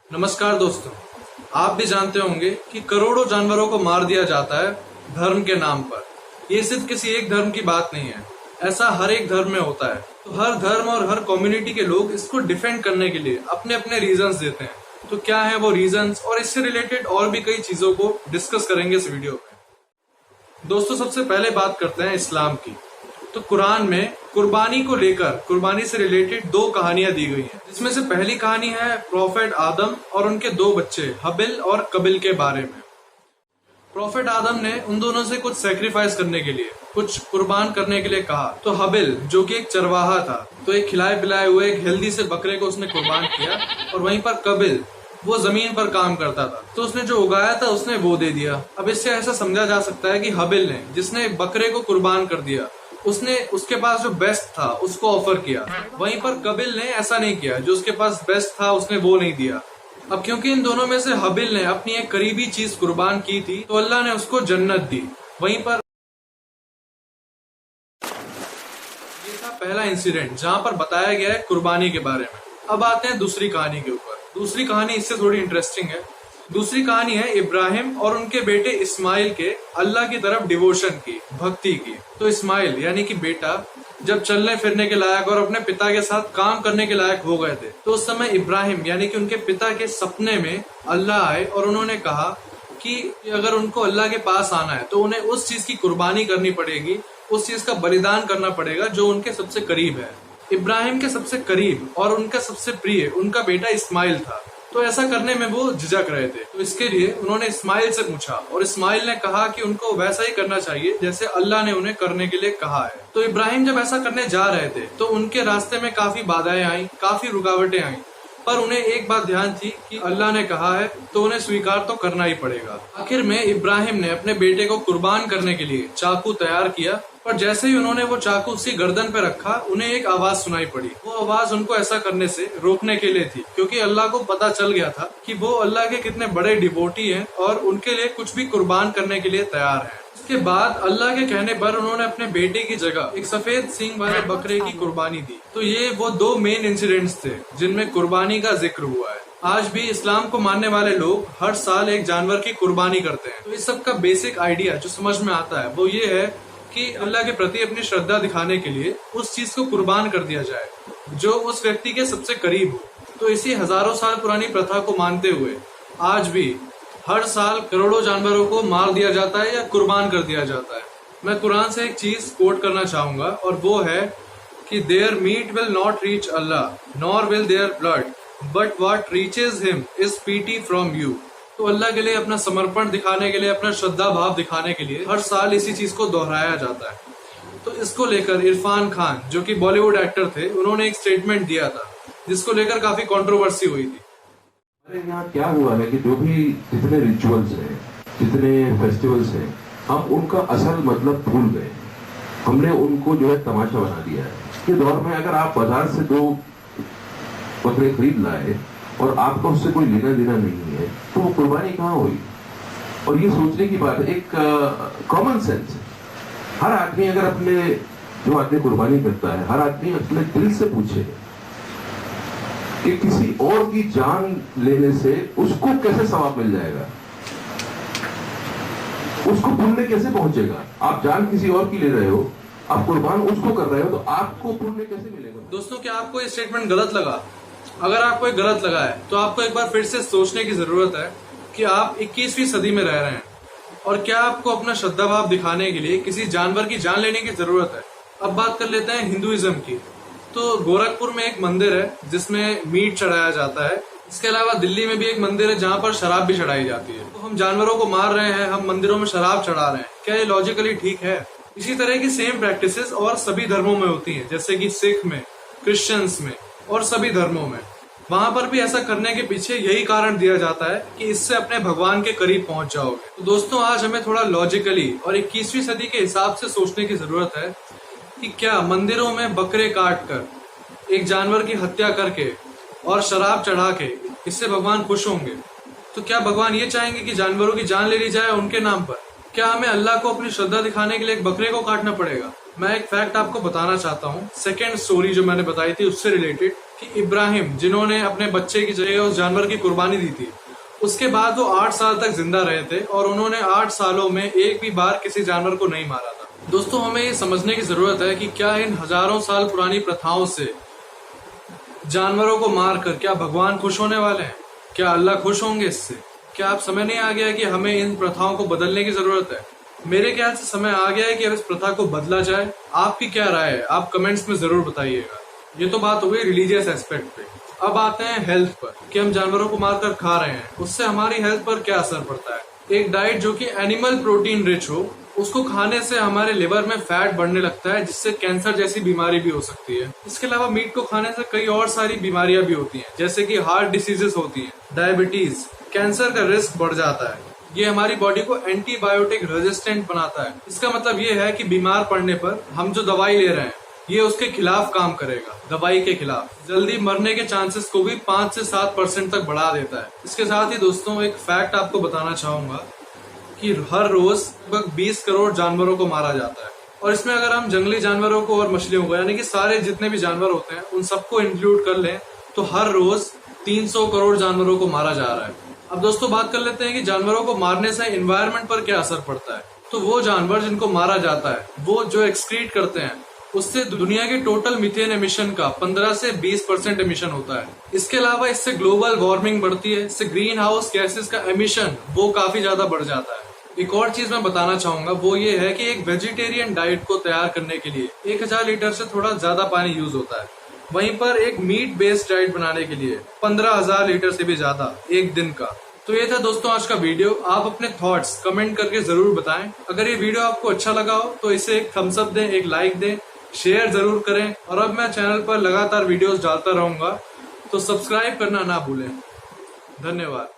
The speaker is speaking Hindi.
नमस्कार दोस्तों, आप भी जानते होंगे कि करोड़ों जानवरों को मार दिया जाता है धर्म के नाम पर। ये सिर्फ किसी एक धर्म की बात नहीं है, ऐसा हर एक धर्म में होता है। तो हर धर्म और हर कम्युनिटी के लोग इसको डिफेंड करने के लिए अपने अपने रीजंस देते हैं। तो क्या है वो रीजंस, और इससे रिलेटेड और भी कई चीजों को डिस्कस करेंगे इस वीडियो में। दोस्तों, सबसे पहले बात करते हैं इस्लाम की। तो कुरान में कुर्बानी को लेकर, कुर्बानी से रिलेटेड दो कहानियां दी गई हैं, जिसमें से पहली कहानी है प्रॉफेट आदम और उनके दो बच्चे हबिल और कबिल के बारे में। प्रॉफेट आदम ने उन दोनों से कुछ सेक्रीफाइस करने के लिए, कुछ कुर्बान करने के लिए कहा। तो हबिल, जो कि एक चरवाहा था, तो एक खिलाए पिलाए हुए एक हेल्दी से बकरे को उसने कुर्बान किया। और वहीं पर कबिल, वो जमीन पर काम करता था, तो उसने जो उगाया था उसने वो दे दिया। अब इससे ऐसा समझा जा सकता है कि हबिल ने, जिसने बकरे को कुर्बान कर दिया, उसने उसके पास जो बेस्ट था उसको ऑफर किया। वहीं पर कबिल ने ऐसा नहीं किया, जो उसके पास बेस्ट था उसने वो नहीं दिया। अब क्योंकि इन दोनों में से हबिल ने अपनी एक करीबी चीज कुर्बान की थी, तो अल्लाह ने उसको जन्नत दी। वहीं पर ये था पहला इंसिडेंट जहां पर बताया गया है कुर्बानी के बारे में। अब आते हैं दूसरी कहानी के ऊपर। दूसरी कहानी इससे थोड़ी इंटरेस्टिंग है। दूसरी कहानी है इब्राहिम और उनके बेटे इस्माइल के अल्लाह की तरफ डिवोशन की, भक्ति की। तो इस्माइल यानी कि बेटा जब चलने फिरने के लायक और अपने पिता के साथ काम करने के लायक हो गए थे, तो उस समय इब्राहिम यानी कि उनके पिता के सपने में अल्लाह आए और उन्होंने कहा कि अगर उनको अल्लाह के पास आना है तो उन्हें उस चीज की कुर्बानी करनी पड़ेगी, उस चीज का बलिदान करना पड़ेगा जो उनके सबसे करीब है। इब्राहिम के सबसे करीब और उनका सबसे प्रिय उनका बेटा इस्माइल था। तो ऐसा करने में वो झिझक रहे थे, तो इसके लिए उन्होंने इस्माइल से पूछा और इस्माइल ने कहा कि उनको वैसा ही करना चाहिए जैसे अल्लाह ने उन्हें करने के लिए कहा है। तो इब्राहिम जब ऐसा करने जा रहे थे तो उनके रास्ते में काफी बाधाएं आई, काफी रुकावटें आई, पर उन्हें एक बात ध्यान थी कि अल्लाह ने कहा है तो उन्हें स्वीकार तो करना ही पड़ेगा। आखिर में इब्राहिम ने अपने बेटे को कुर्बान करने के लिए चाकू तैयार किया, पर जैसे ही उन्होंने वो चाकू उसकी गर्दन पे रखा, उन्हें एक आवाज सुनाई पड़ी। वो आवाज उनको ऐसा करने से रोकने के लिए थी, क्योंकि अल्लाह को पता चल गया था कि वो अल्लाह के कितने बड़े डिवोटी हैं और उनके लिए कुछ भी कुर्बान करने के लिए तैयार हैं। इसके बाद अल्लाह के कहने पर उन्होंने अपने बेटे की जगह एक सफेद सींग वाले बकरे की कुर्बानी दी। तो ये वो दो मेन इंसिडेंट्स थे जिनमें कुर्बानी का जिक्र हुआ है। आज भी इस्लाम को मानने वाले लोग हर साल एक जानवर की कुर्बानी करते हैं। तो इस सब का बेसिक आइडिया जो समझ में आता है वो ये है कि अल्लाह के प्रति अपनी श्रद्धा दिखाने के लिए उस चीज को कुर्बान कर दिया जाए जो उस व्यक्ति के सबसे करीब हो। तो इसी हजारों साल पुरानी प्रथा को मानते हुए आज भी हर साल करोड़ों जानवरों को मार दिया जाता है या कुर्बान कर दिया जाता है। मैं कुरान से एक चीज कोट करना चाहूंगा और वो है कि there meet will not reach Allah nor will their blood but what reaches him is PT from you. तो अल्लाह के लिए अपना समर्पण दिखाने के लिए, अपना श्रद्धा भाव दिखाने के लिए हर साल इसी चीज को दोहराया जाता है। तो इसको लेकर इरफान खान, जो कि बॉलीवुड एक्टर थे, उन्होंने एक स्टेटमेंट दिया था जिसको लेकर काफी कंट्रोवर्सी हुई थी। अरे यहाँ क्या हुआ है कि जो भी जितने रिचुअल्स हैं, जितने फेस्टिवल्स हैं, हम उनका असल मतलब भूल गए। हमने उनको जो है तमाशा बना दिया है। इसके दौर में अगर आप बाजार से दो बकरे खरीद लाए और आपका उससे कोई लेना देना नहीं है, तो वो कुर्बानी कहाँ हुई? और ये सोचने की बात है, एक कॉमन सेंस। हर आदमी अगर अपने, जो आदमी कुर्बानी करता है, हर आदमी अपने दिल से पूछे कि किसी और की जान लेने से उसको कैसे सवाब मिल जाएगा, उसको पुण्य कैसे पहुंचेगा। आप जान किसी और की ले रहे हो, आप कुर्बान उसको कर रहे हो, तो आपको पुण्य कैसे मिलेगा? दोस्तों, क्या आपको ये स्टेटमेंट गलत लगा? अगर आपको ये गलत लगा है तो आपको एक बार फिर से सोचने की जरूरत है कि आप 21वीं सदी में रह रहे हैं और क्या आपको अपना श्रद्धा भाव दिखाने के लिए किसी जानवर की जान लेने की जरूरत है। अब बात कर लेते हैं हिंदुइज्म की। तो गोरखपुर में एक मंदिर है जिसमें मीट चढ़ाया जाता है। इसके अलावा दिल्ली में भी एक मंदिर है जहाँ पर शराब भी चढ़ाई जाती है। तो हम जानवरों को मार रहे हैं, हम मंदिरों में शराब चढ़ा रहे हैं, क्या ये लॉजिकली ठीक है? इसी तरह की सेम प्रैक्टिसेस और सभी धर्मों में होती हैं, जैसे कि सिख में, क्रिश्चियंस में और सभी धर्मों में। वहां पर भी ऐसा करने के पीछे यही कारण दिया जाता है कि इससे अपने भगवान के करीब पहुंच जाओगे। तो दोस्तों, आज हमें थोड़ा लॉजिकली और 21वीं सदी के हिसाब से सोचने की जरूरत है कि क्या मंदिरों में बकरे काट कर, एक जानवर की हत्या करके और शराब चढ़ा के इससे भगवान खुश होंगे? तो क्या भगवान ये चाहेंगे कि जानवरों की जान ले ली जाए उनके नाम पर? क्या हमें अल्लाह को अपनी श्रद्धा दिखाने के लिए एक बकरे को काटना पड़ेगा? मैं एक फैक्ट आपको बताना चाहता हूँ, सेकेंड स्टोरी जो मैंने बताई थी उससे रिलेटेड, कि इब्राहिम जिन्होंने अपने बच्चे की जगह उस जानवर की कुर्बानी दी थी, उसके बाद वो 8 साल तक जिंदा रहे थे और उन्होंने 8 सालों में एक भी बार किसी जानवर को नहीं मारा था। दोस्तों, हमें ये समझने की जरूरत है कि क्या इन हजारों साल पुरानी प्रथाओं से जानवरों को मारकर क्या भगवान खुश होने वाले हैं? क्या अल्लाह खुश होंगे इससे? क्या आप समय नहीं आ गया कि हमें इन प्रथाओं को बदलने की जरूरत है? मेरे ख्याल से समय आ गया है कि अब इस प्रथा को बदला जाए। आपकी क्या राय है? आप कमेंट्स में जरूर बताइएगा। ये तो बात हो गई रिलीजियस एस्पेक्ट पे। अब आते हैं हेल्थ पर, कि हम जानवरों को मारकर खा रहे हैं, उससे हमारी हेल्थ पर क्या असर पड़ता है। एक डाइट जो कि एनिमल प्रोटीन रिच हो, उसको खाने से हमारे लिवर में फैट बढ़ने लगता है, जिससे कैंसर जैसी बीमारी भी हो सकती है। इसके अलावा मीट को खाने से कई और सारी बीमारियां भी होती हैं, जैसे कि हार्ट डिसीजेस होती हैं, डायबिटीज, कैंसर का रिस्क बढ़ जाता है। ये हमारी बॉडी को एंटीबायोटिक रेजिस्टेंट बनाता है। इसका मतलब ये है कि बीमार पड़ने पर हम जो दवाई ले रहे हैं ये उसके खिलाफ काम करेगा, दवाई के खिलाफ। जल्दी मरने के चांसेस को भी 5 से 7% तक बढ़ा देता है। इसके साथ ही दोस्तों, एक फैक्ट आपको बताना चाहूंगा कि हर रोज लगभग 20 करोड़ जानवरों को मारा जाता है, और इसमें अगर हम जंगली जानवरों को और मछलियों को, यानी कि सारे जितने भी जानवर होते हैं उन सबको इंक्लूड कर लें, तो हर रोज 300 करोड़ जानवरों को मारा जा रहा है। अब दोस्तों, बात कर लेते हैं कि जानवरों को मारने से एनवायरनमेंट पर क्या असर पड़ता है। तो वो जानवर जिनको मारा जाता है, वो जो एक्सक्रीट करते हैं, उससे दुनिया के टोटल मीथेन एमिशन का 15 से 20% एमिशन होता है। इसके अलावा इससे ग्लोबल वार्मिंग बढ़ती है, इससे ग्रीन हाउस गैसेस का एमिशन वो काफी ज्यादा बढ़ जाता है। एक और चीज मैं बताना चाहूंगा, वो ये है कि एक वेजिटेरियन डाइट को तैयार करने के लिए 1000 लीटर से थोड़ा ज्यादा पानी यूज होता है। वहीं पर एक मीट बेस्ड डाइट बनाने के लिए 15,000 लीटर से भी ज्यादा एक दिन का। तो ये था दोस्तों आज का वीडियो। आप अपने थॉट्स कमेंट करके जरूर बताएं। अगर ये वीडियो आपको अच्छा लगा हो तो इसे एक थम्स अप दें, एक लाइक दें, शेयर जरूर करें। और अब मैं चैनल पर लगातार वीडियोस डालता रहूंगा, तो सब्सक्राइब करना ना भूलें। धन्यवाद।